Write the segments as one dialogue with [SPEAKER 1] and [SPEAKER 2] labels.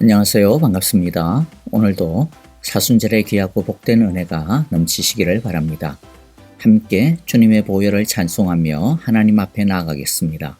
[SPEAKER 1] 안녕하세요. 반갑습니다. 오늘도 사순절의 귀하고 복된 은혜가 넘치시기를 바랍니다. 함께 주님의 보혈을 찬송하며 하나님 앞에 나아가겠습니다.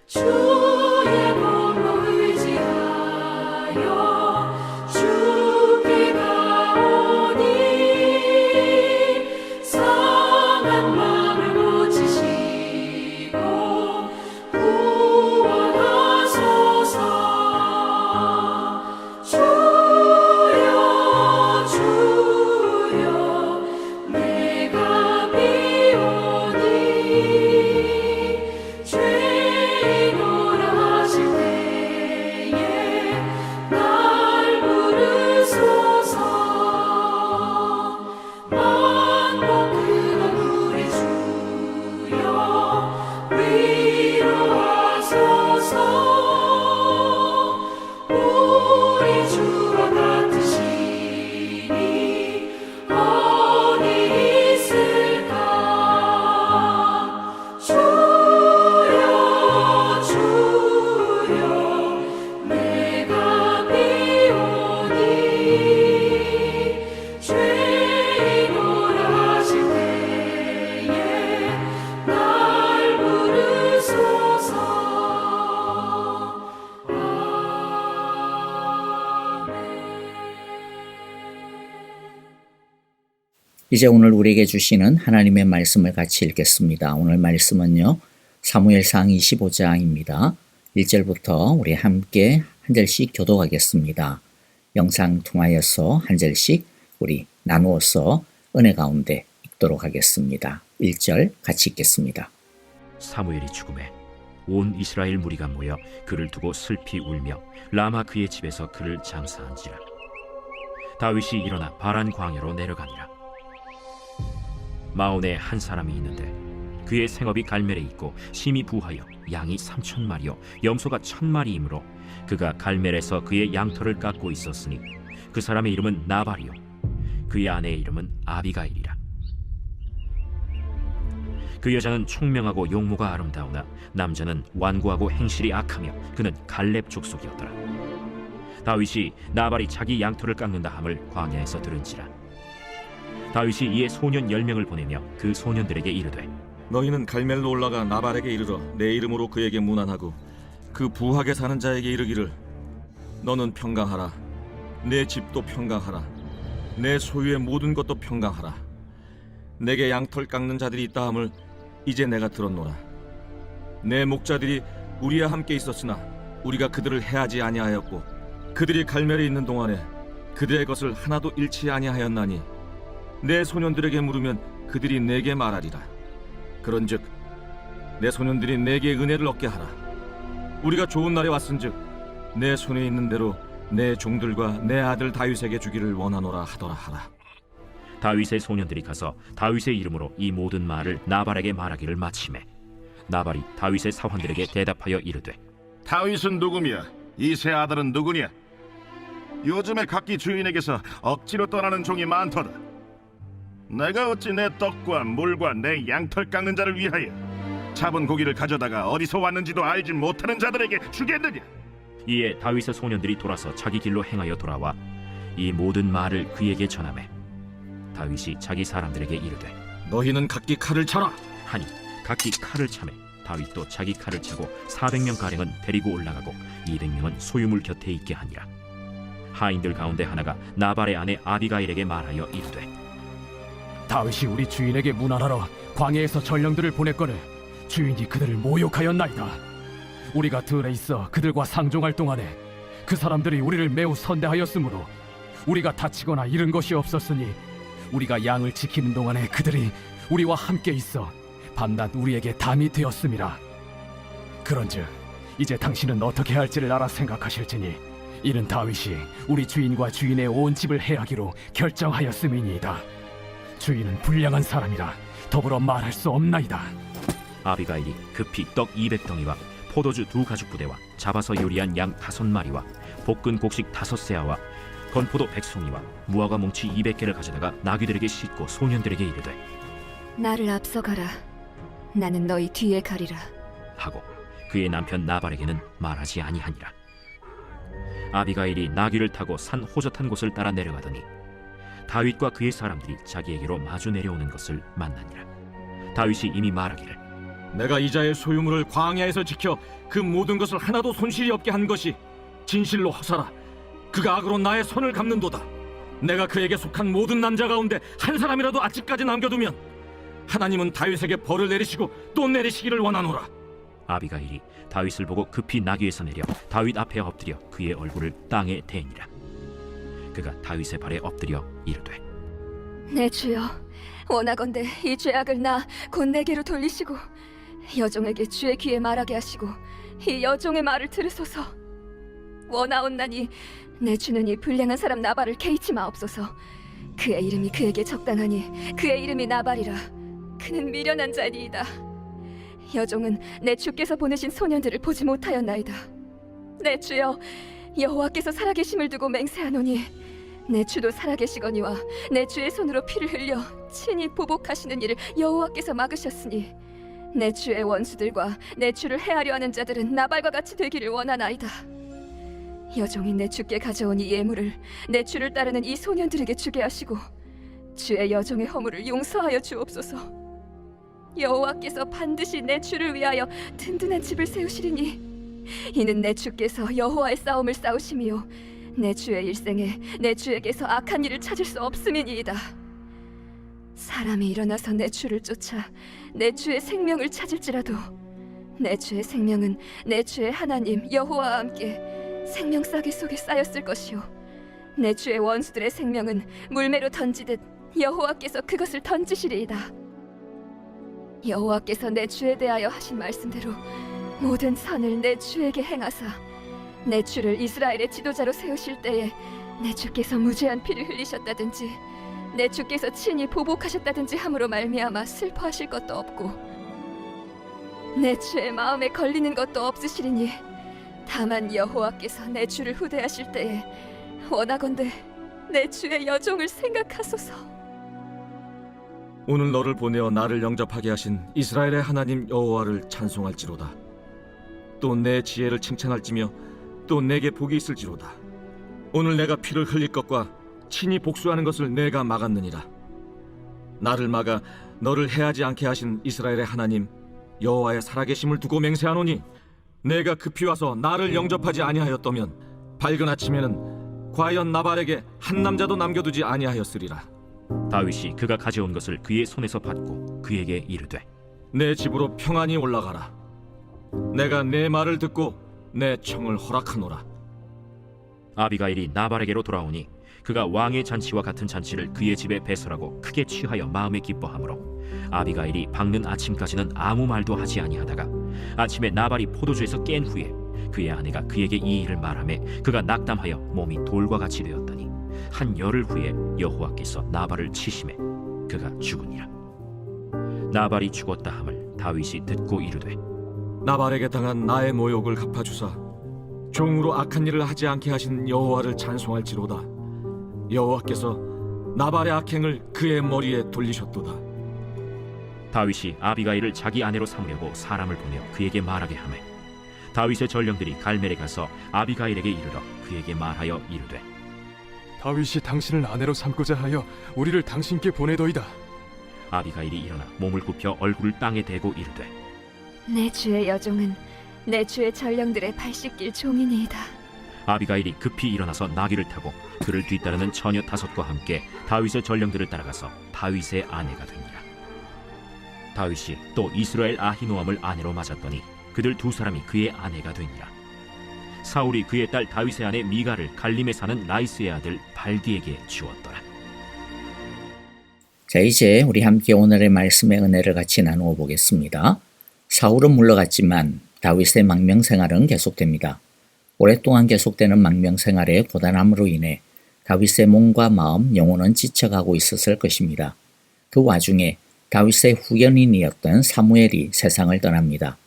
[SPEAKER 2] 주의 몸을 의지하여 주께 가오니 상한 마음을 고치시고 구원하소서. 주여 주여 내가 비오니
[SPEAKER 1] 이제 오늘 우리에게 주시는 하나님의 말씀을 같이 읽겠습니다. 오늘 말씀은요, 사무엘상 25장입니다. 1절부터 우리 함께 한 절씩 교독하겠습니다. 영상 통하여서 한 절씩 우리 나누어서 은혜 가운데 읽도록 하겠습니다. 1절 같이 읽겠습니다.
[SPEAKER 3] 사무엘이 죽음에 온 이스라엘 무리가 모여 그를 두고 슬피 울며 라마 그의 집에서 그를 장사한지라. 다윗이 일어나 바란 광야로 내려가니라. 마온에 한 사람이 있는데 그의 생업이 갈멜에 있고 심히 부하여 양이 3,000마리요 염소가 1,000마리이므로 그가 갈멜에서 그의 양털을 깎고 있었으니 그 사람의 이름은 나발이요 그의 아내의 이름은 아비가일이라. 그 여자는 총명하고 용모가 아름다우나 남자는 완고하고 행실이 악하며 그는 갈렙 족속이었더라. 다윗이 나발이 자기 양털을 깎는다 함을 광야에서 들은지라. 다윗이 이에 소년 10명을 보내며 그 소년들에게 이르되
[SPEAKER 4] 너희는 갈멜로 올라가 나발에게 이르러 내 이름으로 그에게 문안하고 그 부하게 사는 자에게 이르기를 너는 평강하라. 내 집도 평강하라. 내 소유의 모든 것도 평강하라. 내게 양털 깎는 자들이 있다 함을 이제 내가 들었노라. 내 목자들이 우리와 함께 있었으나 우리가 그들을 해하지 아니하였고 그들이 갈멜에 있는 동안에 그들의 것을 하나도 잃지 아니하였나니 내 소년들에게 물으면 그들이 내게 말하리라. 그런즉 내 소년들이 내게 은혜를 얻게 하라. 우리가 좋은 날에 왔은즉 내 손에 있는 대로 내 종들과 내 아들 다윗에게 주기를 원하노라 하더라 하라.
[SPEAKER 3] 다윗의 소년들이 가서 다윗의 이름으로 이 모든 말을 나발에게 말하기를 마치매 나발이 다윗의 사환들에게 대답하여 이르되
[SPEAKER 5] 다윗은 누구며 이 세 아들은 누구냐? 요즘에 각기 주인에게서 억지로 떠나는 종이 많도다. 내가 어찌 내 떡과 물과 내 양털 깎는 자를 위하여 잡은 고기를 가져다가 어디서 왔는지도 알지 못하는 자들에게 주겠느냐?
[SPEAKER 3] 이에 다윗의 소년들이 돌아서 자기 길로 행하여 돌아와 이 모든 말을 그에게 전하매 다윗이 자기 사람들에게 이르되
[SPEAKER 4] 너희는 각기 칼을 차라.
[SPEAKER 3] 하니 각기 칼을 차매 다윗도 자기 칼을 차고 400명 가량은 데리고 올라가고 200명은 소유물 곁에 있게 하니라. 하인들 가운데 하나가 나발의 아내 아비가일에게 말하여 이르되
[SPEAKER 6] 다윗이 우리 주인에게 문안하러 광야에서 전령들을 보냈거늘 주인이 그들을 모욕하였나이다. 우리가 들에 있어 그들과 상종할 동안에 그 사람들이 우리를 매우 선대하였으므로 우리가 다치거나 잃은 것이 없었으니 우리가 양을 지키는 동안에 그들이 우리와 함께 있어 밤낮 우리에게 담이 되었음이라. 그런즉 이제 당신은 어떻게 할지를 알아 생각하실지니 이는 다윗이 우리 주인과 주인의 온 집을 해하기로 결정하였음이니이다. 주인은 불량한 사람이라 더불어 말할 수 없나이다.
[SPEAKER 3] 아비가일이 급히 떡 200덩이와 포도주 2가죽부대와 잡아서 요리한 양 5마리와 볶은 곡식 5세아와 건포도 100송이와 무화과 뭉치 200개를 가져다가 나귀들에게 싣고 소년들에게 이르되
[SPEAKER 7] 나를 앞서가라. 나는 너희 뒤에 가리라.
[SPEAKER 3] 하고 그의 남편 나발에게는 말하지 아니하니라. 아비가일이 나귀를 타고 산 호젓한 곳을 따라 내려가더니 다윗과 그의 사람들이 자기에게로 마주 내려오는 것을 만나니라. 다윗이 이미 말하기를
[SPEAKER 4] 내가 이자의 소유물을 광야에서 지켜 그 모든 것을 하나도 손실이 없게 한 것이 진실로 허사라. 그가 악으로 나의 손을 갚는도다. 내가 그에게 속한 모든 남자 가운데 한 사람이라도 아직까지 남겨두면 하나님은 다윗에게 벌을 내리시고 또 내리시기를 원하노라.
[SPEAKER 3] 아비가일이 다윗을 보고 급히 나귀에서 내려 다윗 앞에 엎드려 그의 얼굴을 땅에 대니라. 그가 다윗의 발에 엎드려 이르되
[SPEAKER 7] 내 주여, 원하건대 이 죄악을 나 곧 내게로 돌리시고 여종에게 주의 귀에 말하게 하시고 이 여종의 말을 들으소서. 원하옵나니 내 주는 이 불량한 사람 나발을 개의치 마옵소서. 그의 이름이 그에게 적당하니 그의 이름이 나발이라. 그는 미련한 자니이다. 여종은 내 주께서 보내신 소년들을 보지 못하였나이다. 내 주여, 여호와께서 살아계심을 두고 맹세하노니 내 주도 살아계시거니와 내 주의 손으로 피를 흘려 친히 보복하시는 일을 여호와께서 막으셨으니 내 주의 원수들과 내 주를 해하려 하는 자들은 나발과 같이 되기를 원하나이다. 여종이 내 주께 가져온 이 예물을 내 주를 따르는 이 소년들에게 주게 하시고 주의 여종의 허물을 용서하여 주옵소서. 여호와께서 반드시 내 주를 위하여 든든한 집을 세우시리니 이는 내 주께서 여호와의 싸움을 싸우심이요 내 주의 일생에 내 주에게서 악한 일을 찾을 수 없음이니이다. 사람이 일어나서 내 주를 쫓아 내 주의 생명을 찾을지라도 내 주의 생명은 내 주의 하나님 여호와와 함께 생명싸개 속에 쌓였을 것이요 내 주의 원수들의 생명은 물매로 던지듯 여호와께서 그것을 던지시리이다. 여호와께서 내 주에 대하여 하신 말씀대로 모든 선을 내 주에게 행하사 내 주를 이스라엘의 지도자로 세우실 때에 내 주께서 무죄한 피를 흘리셨다든지 내 주께서 친히 보복하셨다든지 함으로 말미암아 슬퍼하실 것도 없고 내 주의 마음에 걸리는 것도 없으시리니 다만 여호와께서 내 주를 후대하실 때에 원하건대 내 주의 여종을 생각하소서.
[SPEAKER 4] 오늘 너를 보내어 나를 영접하게 하신 이스라엘의 하나님 여호와를 찬송할지로다. 또 내 지혜를 칭찬할지며 또 내게 복이 있을지로다. 오늘 내가 피를 흘릴 것과 친히 복수하는 것을 내가 막았느니라. 나를 막아 너를 해하지 않게 하신 이스라엘의 하나님 여호와의 살아계심을 두고 맹세하노니 내가 급히 와서 나를 영접하지 아니하였다면 밝은 아침에는 과연 나발에게 한 남자도 남겨두지 아니하였으리라.
[SPEAKER 3] 다윗이 그가 가져온 것을 그의 손에서 받고 그에게 이르되
[SPEAKER 4] 내 집으로 평안히 올라가라. 내가 내 말을 듣고 내 청을 허락하노라.
[SPEAKER 3] 아비가일이 나발에게로 돌아오니 그가 왕의 잔치와 같은 잔치를 그의 집에 배설하고 크게 취하여 마음에 기뻐하므로 아비가일이 밝는 아침까지는 아무 말도 하지 아니하다가 아침에 나발이 포도주에서 깬 후에 그의 아내가 그에게 이 일을 말하매 그가 낙담하여 몸이 돌과 같이 되었더니 한 열흘 후에 여호와께서 나발을 치심해 그가 죽으니라. 나발이 죽었다 함을 다윗이 듣고 이르되
[SPEAKER 4] 나발에게 당한 나의 모욕을 갚아주사 종으로 악한 일을 하지 않게 하신 여호와를 찬송할지로다. 여호와께서 나발의 악행을 그의 머리에 돌리셨도다.
[SPEAKER 3] 다윗이 아비가일을 자기 아내로 삼으려고 사람을 보내어 그에게 말하게 하매 다윗의 전령들이 갈멜에 가서 아비가일에게 이르러 그에게 말하여 이르되
[SPEAKER 8] 다윗이 당신을 아내로 삼고자 하여 우리를 당신께 보내더이다.
[SPEAKER 3] 아비가일이 일어나 몸을 굽혀 얼굴을 땅에 대고 이르되
[SPEAKER 7] 내 주의 여종은 내 주의 전령들의 발 씻길 종이니이다.
[SPEAKER 3] 아비가일이 급히 일어나서 나귀를 타고 그를 뒤따르는 처녀 5과 함께 다윗의 전령들을 따라가서 다윗의 아내가 되니라. 다윗이 또 이스라엘 아히노암을 아내로 맞았더니 그들 2사람이 그의 아내가 되니라. 사울이 그의 딸 다윗의 아내 미가를 갈림에 사는 라이스의 아들 발디에게 주었더라.
[SPEAKER 1] 자, 이제 우리 함께 오늘의 말씀의 은혜를 같이 나누어 보겠습니다. 사울은 물러갔지만 다윗의 망명 생활은 계속됩니다. 오랫동안 계속되는 망명 생활의 고단함으로 인해 다윗의 몸과 마음, 영혼은 지쳐가고 있었을 것입니다. 그 와중에 다윗의 후견인이었던 사무엘이 세상을 떠납니다.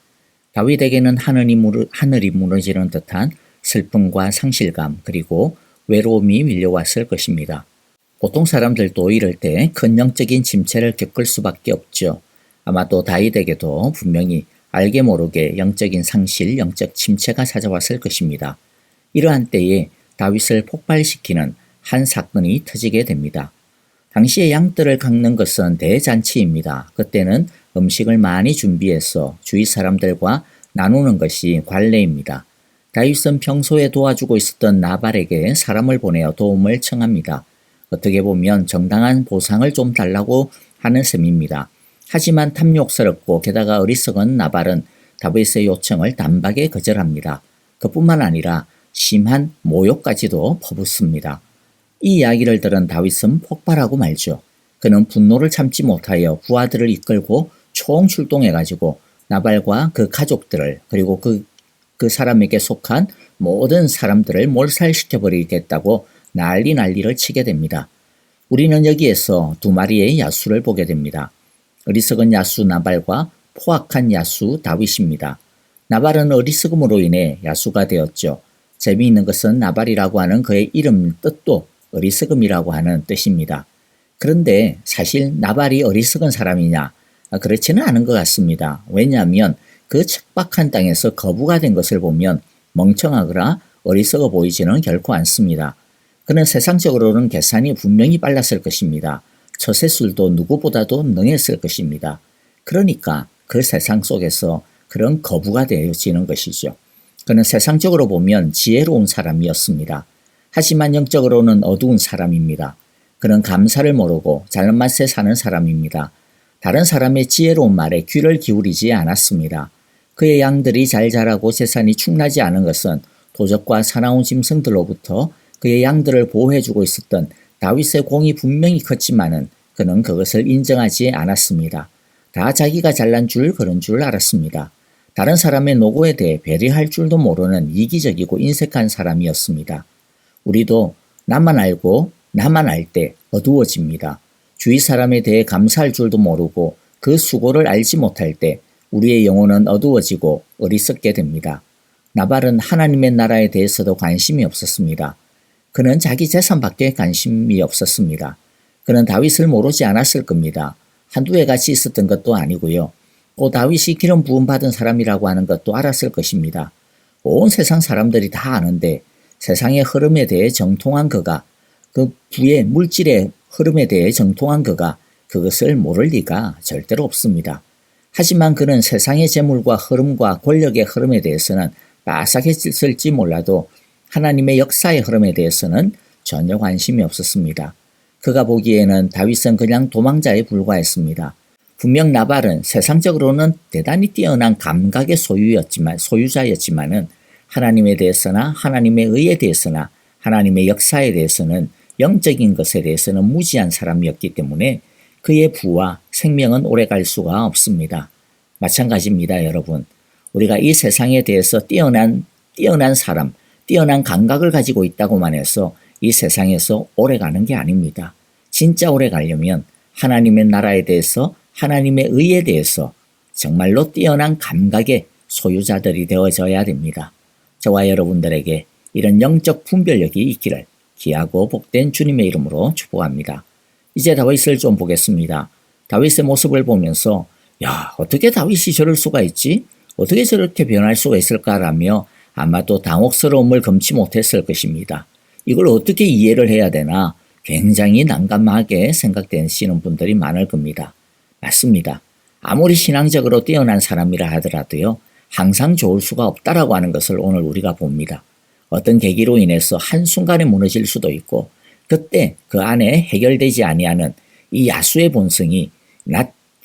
[SPEAKER 1] 다윗에게는 하늘이 무너지는 듯한 슬픔과 상실감 그리고 외로움이 밀려왔을 것입니다. 보통 사람들도 이럴 때 큰 영적인 침체를 겪을 수밖에 없죠. 아마도 다윗에게도 분명히 알게 모르게 영적인 상실, 영적 침체가 찾아왔을 것입니다. 이러한 때에 다윗을 폭발시키는 한 사건이 터지게 됩니다. 당시에 양떼를 깎는 것은 대잔치입니다. 그때는 음식을 많이 준비해서 주위 사람들과 나누는 것이 관례입니다. 다윗은 평소에 도와주고 있었던 나발에게 사람을 보내어 도움을 청합니다. 어떻게 보면 정당한 보상을 좀 달라고 하는 셈입니다. 하지만 탐욕스럽고 게다가 어리석은 나발은 다윗의 요청을 단박에 거절합니다. 그뿐만 아니라 심한 모욕까지도 퍼붓습니다. 이 이야기를 들은 다윗은 폭발하고 말죠. 그는 분노를 참지 못하여 부하들을 이끌고 총출동해가지고 나발과 그 가족들을 그리고 그 사람에게 속한 모든 사람들을 몰살시켜버리겠다고 난리를 치게 됩니다. 우리는 여기에서 2마리의 야수를 보게 됩니다. 어리석은 야수 나발과 포악한 야수 다윗입니다. 나발은 어리석음으로 인해 야수가 되었죠. 재미있는 것은 나발이라고 하는 그의 이름 뜻도 어리석음이라고 하는 뜻입니다. 그런데 사실 나발이 어리석은 사람이냐? 그렇지는 않은 것 같습니다. 왜냐하면 그 척박한 땅에서 거부가 된 것을 보면 멍청하거나 어리석어 보이지는 결코 않습니다. 그는 세상적으로는 계산이 분명히 빨랐을 것입니다. 처세술도 누구보다도 능했을 것입니다. 그러니까 그 세상 속에서 그런 거부가 되어지는 것이죠. 그는 세상적으로 보면 지혜로운 사람이었습니다. 하지만 영적으로는 어두운 사람입니다. 그는 감사를 모르고 잘맛에 사는 사람입니다. 다른 사람의 지혜로운 말에 귀를 기울이지 않았습니다. 그의 양들이 잘 자라고 재산이 충나지 않은 것은 도적과 사나운 짐승들로부터 그의 양들을 보호해주고 있었던 다윗의 공이 분명히 컸지만은 그는 그것을 인정하지 않았습니다. 다 자기가 잘난 줄 그런 줄 알았습니다. 다른 사람의 노고에 대해 배려할 줄도 모르는 이기적이고 인색한 사람이었습니다. 우리도 나만 알고 나만 알 때 어두워집니다. 주위 사람에 대해 감사할 줄도 모르고 그 수고를 알지 못할 때 우리의 영혼은 어두워지고 어리석게 됩니다. 나발은 하나님의 나라에 대해서도 관심이 없었습니다. 그는 자기 재산밖에 관심이 없었습니다. 그는 다윗을 모르지 않았을 겁니다. 한두 해 같이 있었던 것도 아니고요. 또 다윗이 기름 부음 받은 사람이라고 하는 것도 알았을 것입니다. 온 세상 사람들이 다 아는데 세상의 흐름에 대해 정통한 그가 그 부의 물질의 흐름에 대해 정통한 그가 그것을 모를 리가 절대로 없습니다. 하지만 그는 세상의 재물과 흐름과 권력의 흐름에 대해서는 빠삭했을지 몰라도 하나님의 역사의 흐름에 대해서는 전혀 관심이 없었습니다. 그가 보기에는 다윗은 그냥 도망자에 불과했습니다. 분명 나발은 세상적으로는 대단히 뛰어난 감각의 소유자였지만은 하나님에 대해서나 하나님의 의에 대해서나 하나님의 역사에 대해서는 영적인 것에 대해서는 무지한 사람이었기 때문에 그의 부와 생명은 오래갈 수가 없습니다. 마찬가지입니다, 여러분. 우리가 이 세상에 대해서 뛰어난 사람, 뛰어난 감각을 가지고 있다고만 해서 이 세상에서 오래가는 게 아닙니다. 진짜 오래가려면 하나님의 나라에 대해서, 하나님의 의에 대해서 정말로 뛰어난 감각의 소유자들이 되어져야 됩니다. 저와 여러분들에게 이런 영적 분별력이 있기를 귀하고 복된 주님의 이름으로 축복합니다. 이제 다윗을 좀 보겠습니다. 다윗의 모습을 보면서 야, 어떻게 다윗이 저럴 수가 있지? 어떻게 저렇게 변할 수가 있을까라며 아마도 당혹스러움을 금치 못했을 것입니다. 이걸 어떻게 이해를 해야 되나 굉장히 난감하게 생각되시는 분들이 많을 겁니다. 맞습니다. 아무리 신앙적으로 뛰어난 사람이라 하더라도요, 항상 좋을 수가 없다라고 하는 것을 오늘 우리가 봅니다. 어떤 계기로 인해서 한순간에 무너질 수도 있고 그때 그 안에 해결되지 아니하는 이 야수의 본성이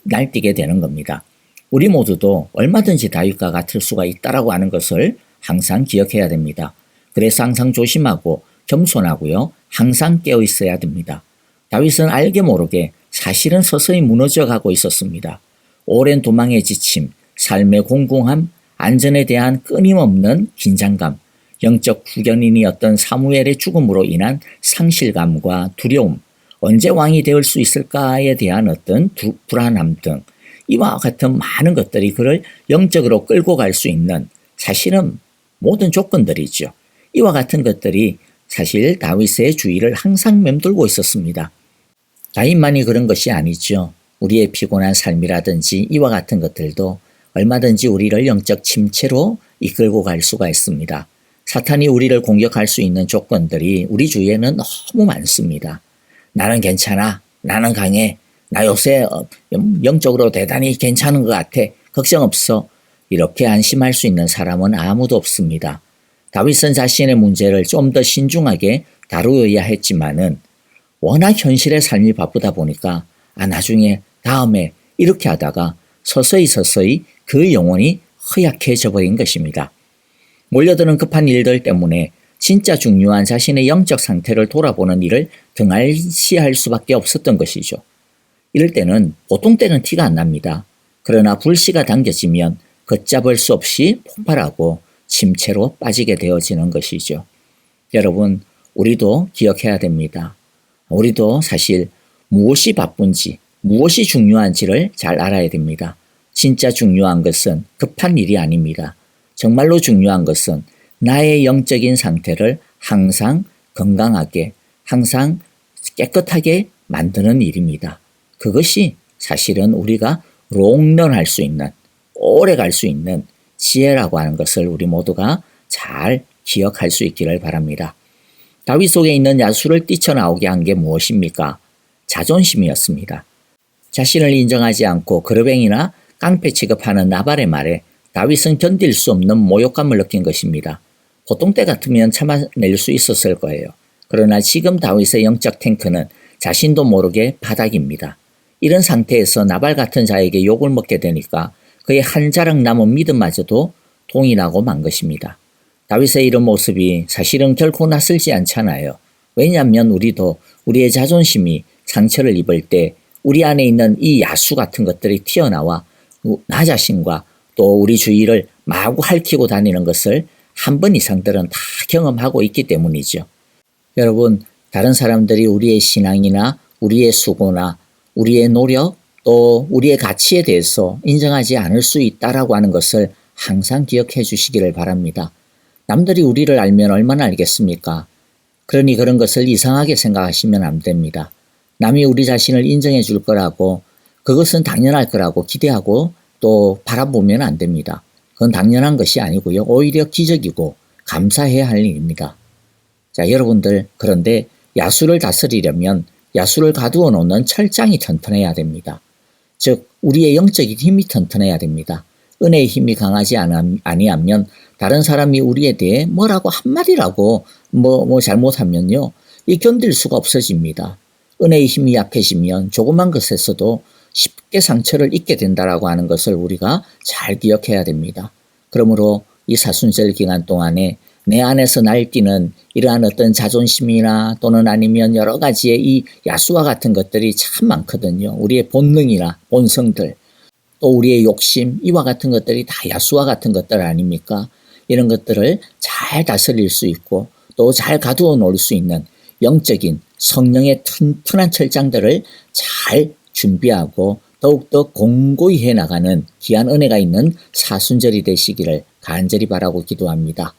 [SPEAKER 1] 날뛰게 되는 겁니다. 우리 모두도 얼마든지 다윗과 같을 수가 있다라고 하는 것을 항상 기억해야 됩니다. 그래서 항상 조심하고 겸손하고요. 항상 깨어 있어야 됩니다. 다윗은 알게 모르게 사실은 서서히 무너져가고 있었습니다. 오랜 도망에 지침, 삶의 공공함, 안전에 대한 끊임없는 긴장감, 영적 후견인이었던 사무엘의 죽음으로 인한 상실감과 두려움, 언제 왕이 될 수 있을까에 대한 어떤 불안함 등 이와 같은 많은 것들이 그를 영적으로 끌고 갈 수 있는 사실은 모든 조건들이죠. 이와 같은 것들이 사실 다윗의 주위를 항상 맴돌고 있었습니다. 다윗만이 그런 것이 아니죠. 우리의 피곤한 삶이라든지 이와 같은 것들도 얼마든지 우리를 영적 침체로 이끌고 갈 수가 있습니다. 사탄이 우리를 공격할 수 있는 조건들이 우리 주위에는 너무 많습니다. 나는 괜찮아. 나는 강해. 나 요새 영적으로 대단히 괜찮은 것 같아. 걱정 없어. 이렇게 안심할 수 있는 사람은 아무도 없습니다. 다윗은 자신의 문제를 좀 더 신중하게 다루어야 했지만은 워낙 현실의 삶이 바쁘다 보니까 나중에 다음에 이렇게 하다가 서서히 그 영혼이 허약해져 버린 것입니다. 몰려드는 급한 일들 때문에 진짜 중요한 자신의 영적 상태를 돌아보는 일을 등한시할 수밖에 없었던 것이죠. 이럴 때는 보통 때는 티가 안 납니다. 그러나 불씨가 당겨지면 걷잡을 수 없이 폭발하고 침체로 빠지게 되어지는 것이죠. 여러분, 우리도 기억해야 됩니다. 우리도 사실 무엇이 바쁜지, 무엇이 중요한지를 잘 알아야 됩니다. 진짜 중요한 것은 급한 일이 아닙니다. 정말로 중요한 것은 나의 영적인 상태를 항상 건강하게, 항상 깨끗하게 만드는 일입니다. 그것이 사실은 우리가 롱런할 수 있는, 오래 갈 수 있는 지혜라고 하는 것을 우리 모두가 잘 기억할 수 있기를 바랍니다. 다윗 속에 있는 야수를 뛰쳐나오게 한 게 무엇입니까? 자존심이었습니다. 자신을 인정하지 않고 거르뱅이나 깡패 취급하는 나발의 말에 다윗은 견딜 수 없는 모욕감을 느낀 것입니다. 보통 때 같으면 참아낼 수 있었을 거예요. 그러나 지금 다윗의 영적 탱크는 자신도 모르게 바닥입니다. 이런 상태에서 나발 같은 자에게 욕을 먹게 되니까 그의 한 자락 남은 믿음마저도 동이 나고 만 것입니다. 다윗의 이런 모습이 사실은 결코 낯설지 않잖아요. 왜냐하면 우리도 우리의 자존심이 상처를 입을 때 우리 안에 있는 이 야수 같은 것들이 튀어나와 나 자신과 또 우리 주위를 마구 핥히고 다니는 것을 한 번 이상들은 다 경험하고 있기 때문이죠. 여러분, 다른 사람들이 우리의 신앙이나 우리의 수고나 우리의 노력 또 우리의 가치에 대해서 인정하지 않을 수 있다라고 하는 것을 항상 기억해 주시기를 바랍니다. 남들이 우리를 알면 얼마나 알겠습니까? 그러니 그런 것을 이상하게 생각하시면 안 됩니다. 남이 우리 자신을 인정해 줄 거라고 그것은 당연할 거라고 기대하고 또 바라보면 안 됩니다. 그건 당연한 것이 아니고요. 오히려 기적이고 감사해야 할 일입니다. 자, 여러분들, 그런데 야수를 다스리려면 야수를 가두어 놓는 철장이 튼튼해야 됩니다. 즉 우리의 영적인 힘이 튼튼해야 됩니다. 은혜의 힘이 강하지 아니하면 다른 사람이 우리에 대해 뭐라고 한마디라고 잘못하면요. 이 견딜 수가 없어집니다. 은혜의 힘이 약해지면 조그만 것에서도 쉽게 상처를 입게 된다라고 하는 것을 우리가 잘 기억해야 됩니다. 그러므로 이 사순절 기간 동안에 내 안에서 날뛰는 이러한 어떤 자존심이나 또는 아니면 여러 가지의 이 야수와 같은 것들이 참 많거든요. 우리의 본능이나 본성들, 또 우리의 욕심, 이와 같은 것들이 다 야수와 같은 것들 아닙니까? 이런 것들을 잘 다스릴 수 있고 또 잘 가두어 놓을 수 있는 영적인 성령의 튼튼한 철장들을 잘 준비하고 더욱더 공고히 해나가는 귀한 은혜가 있는 사순절이 되시기를 간절히 바라고 기도합니다.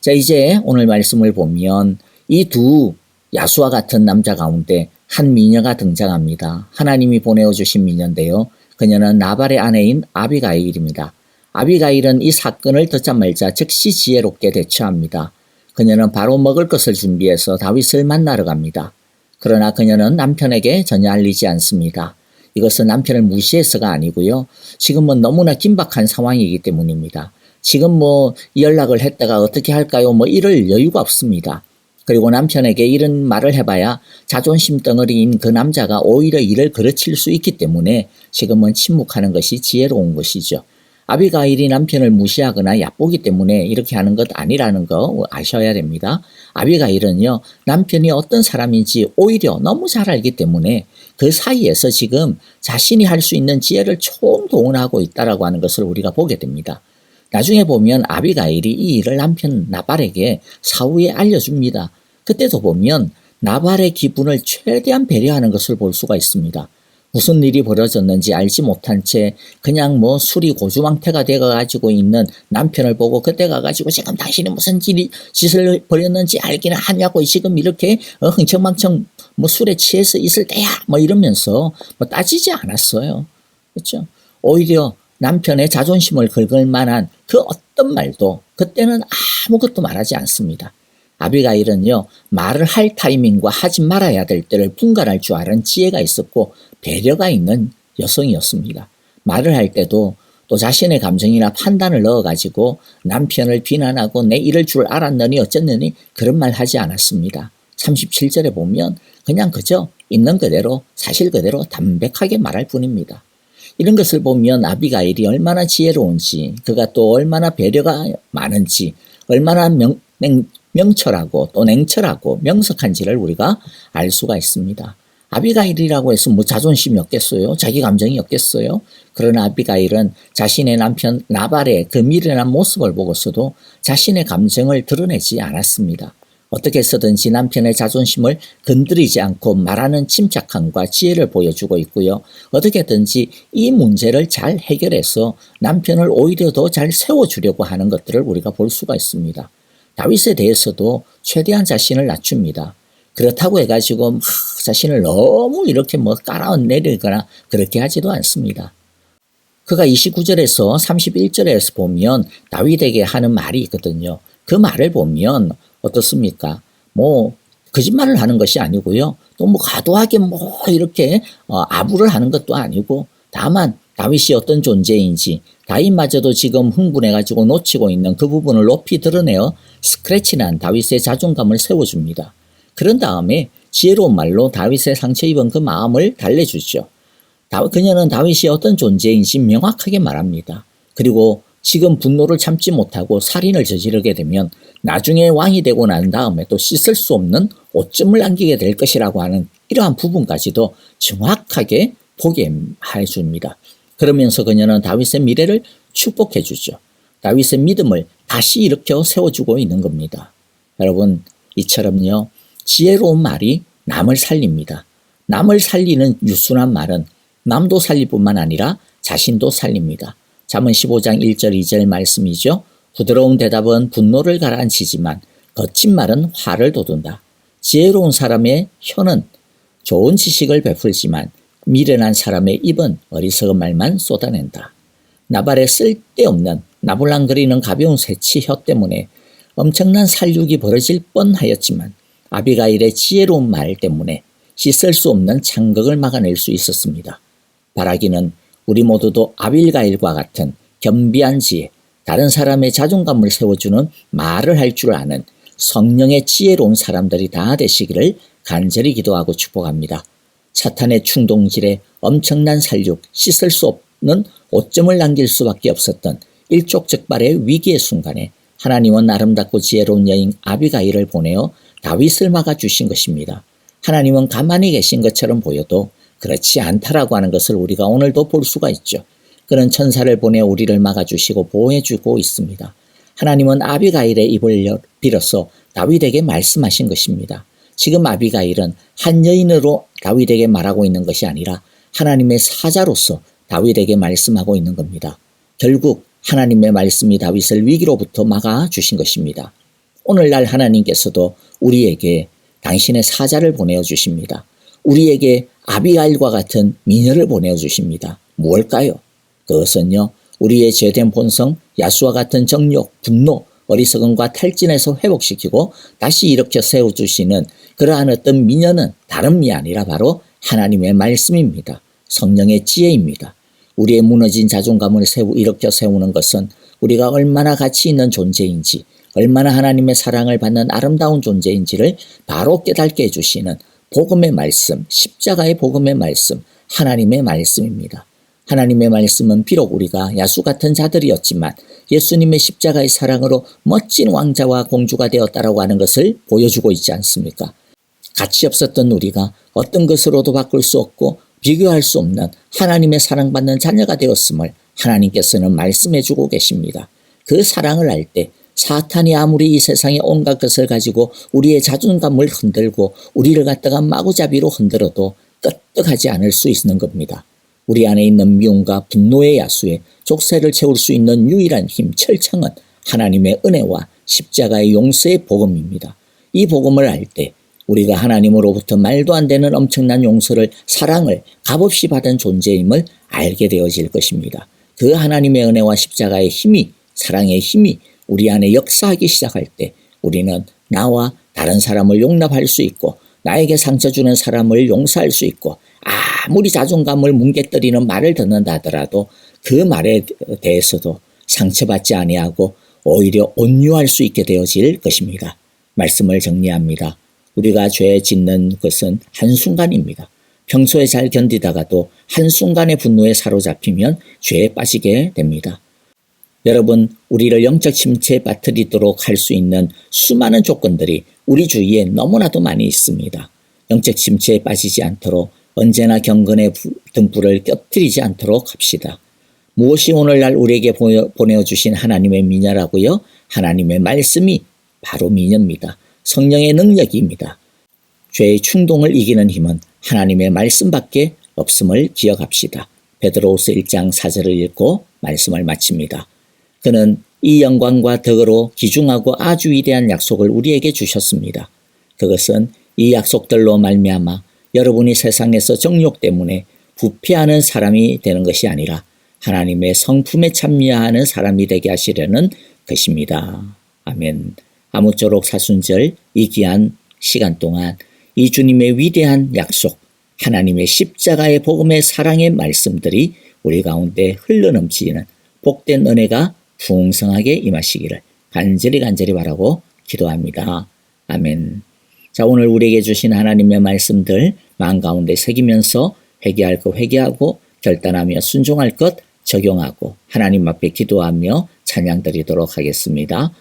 [SPEAKER 1] 자, 이제 오늘 말씀을 보면 이 두 야수와 같은 남자 가운데 한 미녀가 등장합니다. 하나님이 보내어 주신 미녀인데요. 그녀는 나발의 아내인 아비가일입니다. 아비가일은 이 사건을 듣자마자 즉시 지혜롭게 대처합니다. 그녀는 바로 먹을 것을 준비해서 다윗을 만나러 갑니다. 그러나 그녀는 남편에게 전혀 알리지 않습니다. 이것은 남편을 무시해서가 아니고요. 지금은 너무나 긴박한 상황이기 때문입니다. 지금 연락을 했다가 어떻게 할까요? 이럴 여유가 없습니다. 그리고 남편에게 이런 말을 해봐야 자존심 덩어리인 그 남자가 오히려 일을 그르칠 수 있기 때문에 지금은 침묵하는 것이 지혜로운 것이죠. 아비가일이 남편을 무시하거나 얕보기 때문에 이렇게 하는 것 아니라는 거 아셔야 됩니다. 아비가일은요, 남편이 어떤 사람인지 오히려 너무 잘 알기 때문에 그 사이에서 지금 자신이 할 수 있는 지혜를 총동원하고 있다라고 하는 것을 우리가 보게 됩니다. 나중에 보면 아비가일이 이 일을 남편 나발에게 사후에 알려줍니다. 그때도 보면 나발의 기분을 최대한 배려하는 것을 볼 수가 있습니다. 무슨 일이 벌어졌는지 알지 못한 채 그냥 술이 고주망태가 되어가지고 있는 남편을 보고 그때 가가지고 지금 당신이 무슨 짓을 벌였는지 알기는 하냐고 지금 이렇게 흥청망청 술에 취해서 있을 때야 이러면서 따지지 않았어요. 그렇죠? 오히려 남편의 자존심을 긁을 만한 그 어떤 말도 그때는 아무것도 말하지 않습니다. 아비가일은요, 말을 할 타이밍과 하지 말아야 될 때를 분간할 줄 아는 지혜가 있었고 배려가 있는 여성이었습니다. 말을 할 때도 또 자신의 감정이나 판단을 넣어가지고 남편을 비난하고 내 이럴 줄 알았느니 어쨌느니 그런 말 하지 않았습니다. 37절에 보면 그냥 그저 있는 그대로 사실 그대로 담백하게 말할 뿐입니다. 이런 것을 보면 아비가일이 얼마나 지혜로운지, 그가 또 얼마나 배려가 많은지, 얼마나 명철하고 또 냉철하고 명석한지를 우리가 알 수가 있습니다. 아비가일이라고 해서 자존심이 없겠어요? 자기 감정이 없겠어요? 그러나 아비가일은 자신의 남편 나발의 그 미련한 모습을 보고서도 자신의 감정을 드러내지 않았습니다. 어떻게 해서든지 남편의 자존심을 건드리지 않고 말하는 침착함과 지혜를 보여주고 있고요. 어떻게든지 이 문제를 잘 해결해서 남편을 오히려 더 잘 세워주려고 하는 것들을 우리가 볼 수가 있습니다. 다윗에 대해서도 최대한 자신을 낮춥니다. 그렇다고 해가지고 자신을 너무 이렇게 깔아내리거나 그렇게 하지도 않습니다. 그가 29절에서 31절에서 보면 다윗에게 하는 말이 있거든요. 그 말을 보면 어떻습니까? 거짓말을 하는 것이 아니고요. 또 과도하게 이렇게 아부를 하는 것도 아니고 다만 다윗이 어떤 존재인지 다윗마저도 지금 흥분해가지고 놓치고 있는 그 부분을 높이 드러내어 스크래치난 다윗의 자존감을 세워줍니다. 그런 다음에 지혜로운 말로 다윗의 상처 입은 그 마음을 달래주죠. 그녀는 다윗이 어떤 존재인지 명확하게 말합니다. 그리고 지금 분노를 참지 못하고 살인을 저지르게 되면 나중에 왕이 되고 난 다음에 또 씻을 수 없는 오점을 남기게 될 것이라고 하는 이러한 부분까지도 정확하게 포기해 줍니다. 그러면서 그녀는 다윗의 미래를 축복해 주죠. 다윗의 믿음을 다시 일으켜 세워주고 있는 겁니다. 여러분, 이처럼요, 지혜로운 말이 남을 살립니다. 남을 살리는 유순한 말은 남도 살릴 뿐만 아니라 자신도 살립니다. 잠언 15장 1절 2절 말씀이죠. 부드러운 대답은 분노를 가라앉히지만 거친 말은 화를 돋운다. 지혜로운 사람의 혀는 좋은 지식을 베풀지만 미련한 사람의 입은 어리석은 말만 쏟아낸다. 나발의 쓸데없는 나불랑거리는 가벼운 새치 혀 때문에 엄청난 살육이 벌어질 뻔하였지만 아비가일의 지혜로운 말 때문에 씻을 수 없는 창극을 막아낼 수 있었습니다. 바라기는 우리 모두도 아비가일과 같은 겸비한 지혜, 다른 사람의 자존감을 세워주는 말을 할 줄 아는 성령의 지혜로운 사람들이 다 되시기를 간절히 기도하고 축복합니다. 사탄의 충동질에 엄청난 살육, 씻을 수 없는 오점을 남길 수밖에 없었던 일촉즉발의 위기의 순간에 하나님은 아름답고 지혜로운 여인 아비가일을 보내어 다윗을 막아주신 것입니다. 하나님은 가만히 계신 것처럼 보여도 그렇지 않다라고 하는 것을 우리가 오늘도 볼 수가 있죠. 그는 천사를 보내 우리를 막아주시고 보호해주고 있습니다. 하나님은 아비가일의 입을 빌어서 다윗에게 말씀하신 것입니다. 지금 아비가일은 한 여인으로 다윗에게 말하고 있는 것이 아니라 하나님의 사자로서 다윗에게 말씀하고 있는 겁니다. 결국 하나님의 말씀이 다윗을 위기로부터 막아주신 것입니다. 오늘날 하나님께서도 우리에게 당신의 사자를 보내어 주십니다. 우리에게 아비가일과 같은 미녀를 보내어 주십니다. 무엇일까요? 그것은요, 우리의 죄된 본성, 야수와 같은 정욕, 분노, 어리석음과 탈진에서 회복시키고 다시 일으켜 세워주시는 그러한 어떤 미녀는 다름이 아니라 바로 하나님의 말씀입니다. 성령의 지혜입니다. 우리의 무너진 자존감을 일으켜 세우는 것은 우리가 얼마나 가치 있는 존재인지, 얼마나 하나님의 사랑을 받는 아름다운 존재인지를 바로 깨닫게 해주시는 복음의 말씀, 십자가의 복음의 말씀, 하나님의 말씀입니다. 하나님의 말씀은 비록 우리가 야수 같은 자들이었지만 예수님의 십자가의 사랑으로 멋진 왕자와 공주가 되었다라고 하는 것을 보여주고 있지 않습니까? 가치 없었던 우리가 어떤 것으로도 바꿀 수 없고 비교할 수 없는 하나님의 사랑받는 자녀가 되었음을 하나님께서는 말씀해주고 계십니다. 그 사랑을 알 때 사탄이 아무리 이 세상의 온갖 것을 가지고 우리의 자존감을 흔들고 우리를 갖다가 마구잡이로 흔들어도 끄떡하지 않을 수 있는 겁니다. 우리 안에 있는 미움과 분노의 야수에 족쇄를 채울 수 있는 유일한 힘, 철창은 하나님의 은혜와 십자가의 용서의 복음입니다. 이 복음을 알 때 우리가 하나님으로부터 말도 안 되는 엄청난 용서를, 사랑을 값없이 받은 존재임을 알게 되어질 것입니다. 그 하나님의 은혜와 십자가의 힘이, 사랑의 힘이 우리 안에 역사하기 시작할 때 우리는 나와 다른 사람을 용납할 수 있고 나에게 상처 주는 사람을 용서할 수 있고 아무리 자존감을 뭉개뜨리는 말을 듣는다 하더라도 그 말에 대해서도 상처받지 아니하고 오히려 온유할 수 있게 되어질 것입니다. 말씀을 정리합니다. 우리가 죄 짓는 것은 한순간입니다. 평소에 잘 견디다가도 한순간의 분노에 사로잡히면 죄에 빠지게 됩니다. 여러분, 우리를 영적 침체에 빠뜨리도록 할 수 있는 수많은 조건들이 우리 주위에 너무나도 많이 있습니다. 영적 침체에 빠지지 않도록 언제나 경건의 등불을 껴뜨리지 않도록 합시다. 무엇이 오늘날 우리에게 보내어 주신 하나님의 미녀라고요? 하나님의 말씀이 바로 미녀입니다. 성령의 능력입니다. 죄의 충동을 이기는 힘은 하나님의 말씀밖에 없음을 기억합시다. 베드로후서 1장 4절을 읽고 말씀을 마칩니다. 그는 이 영광과 덕으로 기중하고 아주 위대한 약속을 우리에게 주셨습니다. 그것은 이 약속들로 말미암아 여러분이 세상에서 정욕 때문에 부패하는 사람이 되는 것이 아니라 하나님의 성품에 참여하는 사람이 되게 하시려는 것입니다. 아멘. 아무쪼록 사순절 이 귀한 시간 동안 이 주님의 위대한 약속, 하나님의 십자가의 복음의 사랑의 말씀들이 우리 가운데 흘러넘치는 복된 은혜가 풍성하게 임하시기를 간절히 바라고 기도합니다. 아멘. 자, 오늘 우리에게 주신 하나님의 말씀들 마음 가운데 새기면서 회개할 것 회개하고 결단하며 순종할 것 적용하고 하나님 앞에 기도하며 찬양 드리도록 하겠습니다.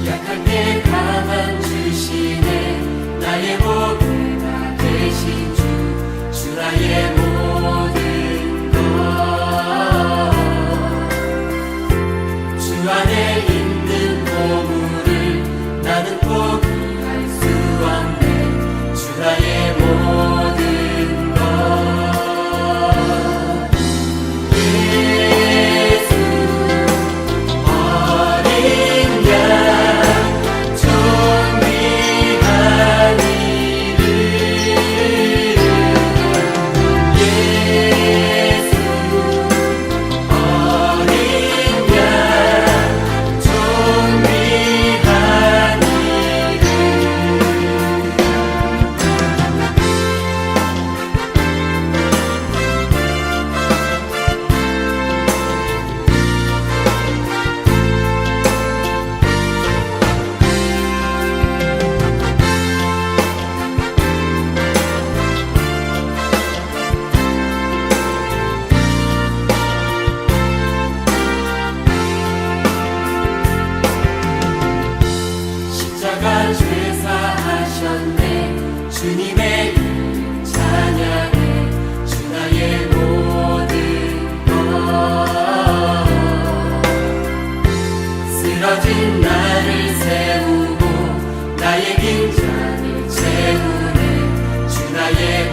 [SPEAKER 2] 약한 내 강한 주시네 나의 목표가 되신 주 나의 모든 것 주 안에 있는 보물을 나는 포기할 수 없네 주 나의 모든 것 예수 어린 양 정리한 이름 예수 어린 양 정리한 이름 쓰러진 나를 세우고 나의 빈 잔을 채우네 주 나의